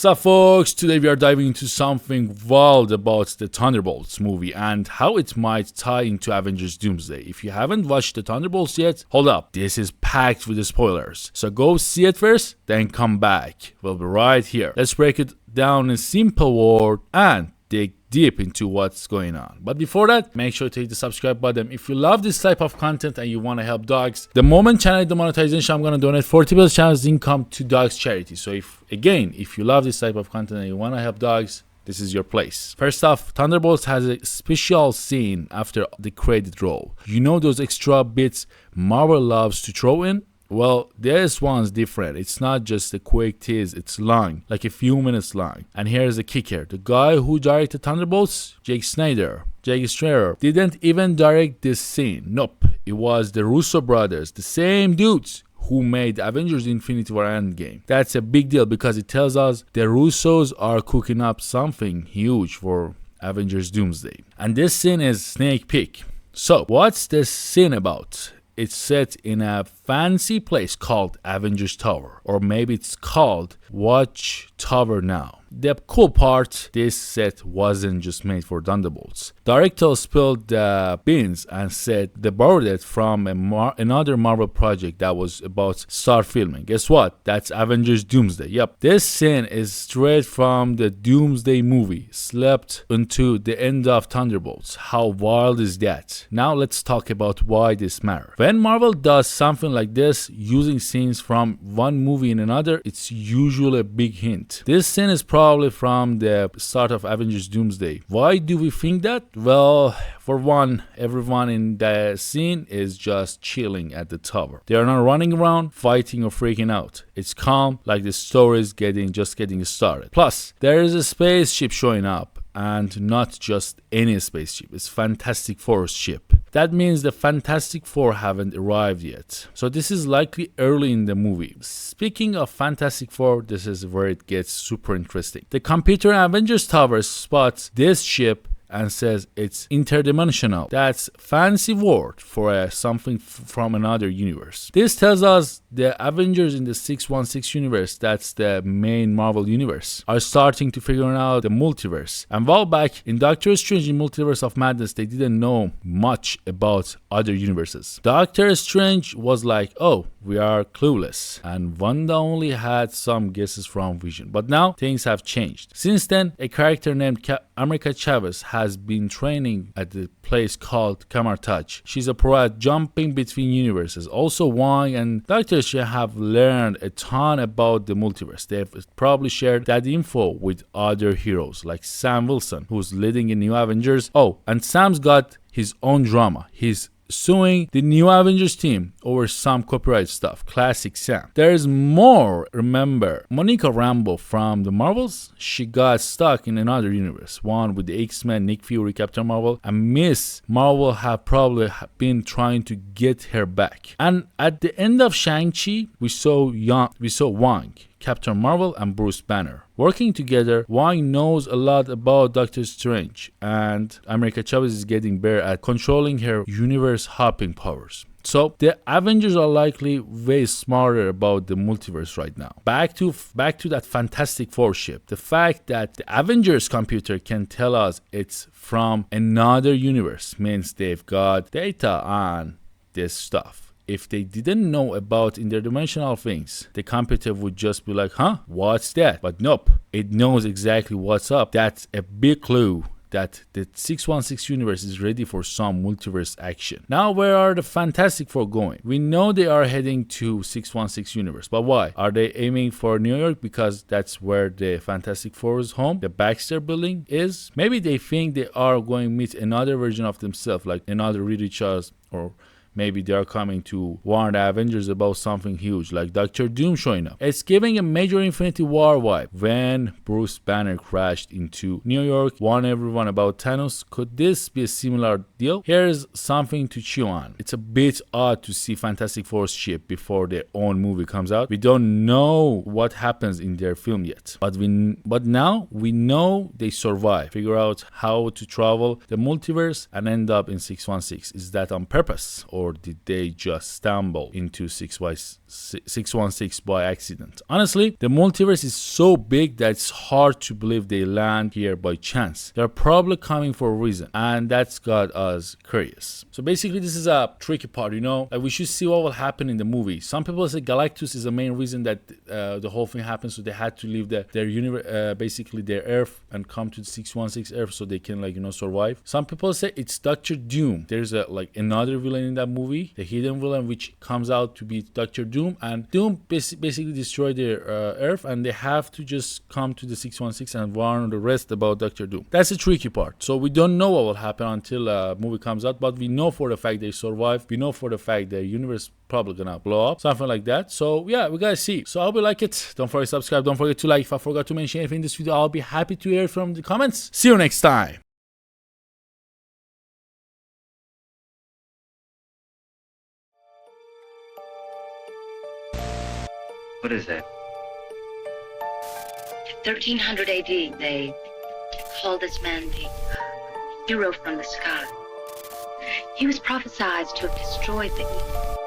What's up, folks? Today we are diving into something wild about the Thunderbolts movie and how it might tie into Avengers DOOMSDAY. If you haven't watched the Thunderbolts yet, hold up. This is packed with spoilers. So go see it first, then come back. We'll be right here. Let's break it down in simple word and dig deep into what's going on. But before that, make sure to hit the subscribe button if you love this type of content and you want to help dogs. The moment channel demonetization, I'm going to donate 40% of channel's income to dogs charity. So if you love this type of content and you want to help dogs, this is your place. First off, Thunderbolts has a special scene after the credit roll. You know those extra bits Marvel loves to throw in? Well, this one's different. It's not just a quick tease, it's long, like a few minutes long. And here's the kicker. The guy who directed Thunderbolts, Jake Snyder, didn't even direct this scene. Nope. It was the Russo Brothers, the same dudes who made Avengers Infinity War Endgame. That's a big deal because it tells us the Russos are cooking up something huge for Avengers Doomsday. And this scene is sneak peek. So, what's this scene about? It's set in a fancy place called Avengers Tower, or maybe it's called Watch Tower now. The cool part, this set wasn't just made for Thunderbolts. Director spilled the beans and said they borrowed it from another Marvel project that was about to start filming. Guess what? That's Avengers Doomsday. Yep. This scene is straight from the Doomsday movie, slept into the end of Thunderbolts. How wild is that? Now let's talk about why this matters. When Marvel does something like this, using scenes from one movie in another, it's usually a big hint. This scene is probably from the start of Avengers Doomsday. Why do we think that? Well, for one, everyone in the scene is just chilling at the tower. They are not running around, fighting or freaking out. It's calm, like the story is just getting started. Plus, there is a spaceship showing up. And not just any spaceship, it's Fantastic Four's ship. That means the Fantastic Four haven't arrived yet. So this is likely early in the movie. Speaking of Fantastic Four, this is where it gets super interesting. The computer in Avengers Tower spots this ship and says it's interdimensional. That's fancy word for something from another universe. This tells us the Avengers in the 616 universe, that's the main Marvel universe, are starting to figure out the multiverse. And while back in Doctor Strange in Multiverse of Madness, they didn't know much about other universes. Doctor Strange was like, oh, we are clueless. And Wanda only had some guesses from Vision. But now things have changed. Since then, a character named America Chavez has been training at the place called Kamartaj. She's a pro at jumping between universes. Also, Wong and Dr. She have learned a ton about the multiverse. They've probably shared that info with other heroes like Sam Wilson, who's leading in New Avengers. Oh, and Sam's got his own drama. He's suing the New Avengers team over some copyright stuff. Classic Sam. There's more. Remember, Monica Rambeau from the Marvels? She got stuck in another universe. One with the X-Men, Nick Fury, Captain Marvel, and Miss Marvel have probably been trying to get her back. And at the end of Shang-Chi, we saw Wong, Captain Marvel, and Bruce Banner working together. Wong knows a lot about Doctor Strange, and America Chavez is getting better at controlling her universe hopping powers. So the Avengers are likely way smarter about the multiverse right now. Back to that Fantastic Four ship. The fact that the Avengers computer can tell us it's from another universe means they've got data on this stuff. If they didn't know about interdimensional things, the computer would just be like, huh, what's that? But nope, it knows exactly what's up. That's a big clue that the 616 universe is ready for some multiverse action. Now, where are the Fantastic Four going? We know they are heading to 616 universe, but why? Are they aiming for New York because that's where the Fantastic Four's home, the Baxter building, is? Maybe they think they are going to meet another version of themselves, like another Reed Richards, or maybe they are coming to warn the Avengers about something huge, like Doctor Doom showing up. It's giving a major Infinity War vibe. When Bruce Banner crashed into New York, warned everyone about Thanos. Could this be a similar deal? Here's something to chew on. It's a bit odd to see Fantastic Four's ship before their own movie comes out. We don't know what happens in their film yet, but now we know they survive, figure out how to travel the multiverse, and end up in 616. Is that on purpose, or or did they just stumble into 616 by accident? Honestly, the multiverse is so big that it's hard to believe they land here by chance. They're probably coming for a reason, and that's got us curious. So basically, this is a tricky part, you know? Like, we should see what will happen in the movie. Some people say Galactus is the main reason that the whole thing happened, so they had to leave their universe, basically their Earth, and come to the 616 Earth so they can, like, you know, survive. Some people say it's Doctor Doom. There's another villain in that movie, the hidden villain, which comes out to be Doctor Doom, and Doom basically destroyed their Earth, and they have to just come to the 616 and warn the rest about Doctor Doom. That's the tricky part. So we don't know what will happen until movie comes out, but we know for the fact they survive. We know for the fact their universe probably gonna blow up, something like that. So yeah, we gotta see. So I hope you like it. Don't forget to subscribe. Don't forget to like. If I forgot to mention anything in this video, I'll be happy to hear from the comments. See you next time. What is that? 1300 AD, they called this man the hero from the sky. He was prophesied to have destroyed the evil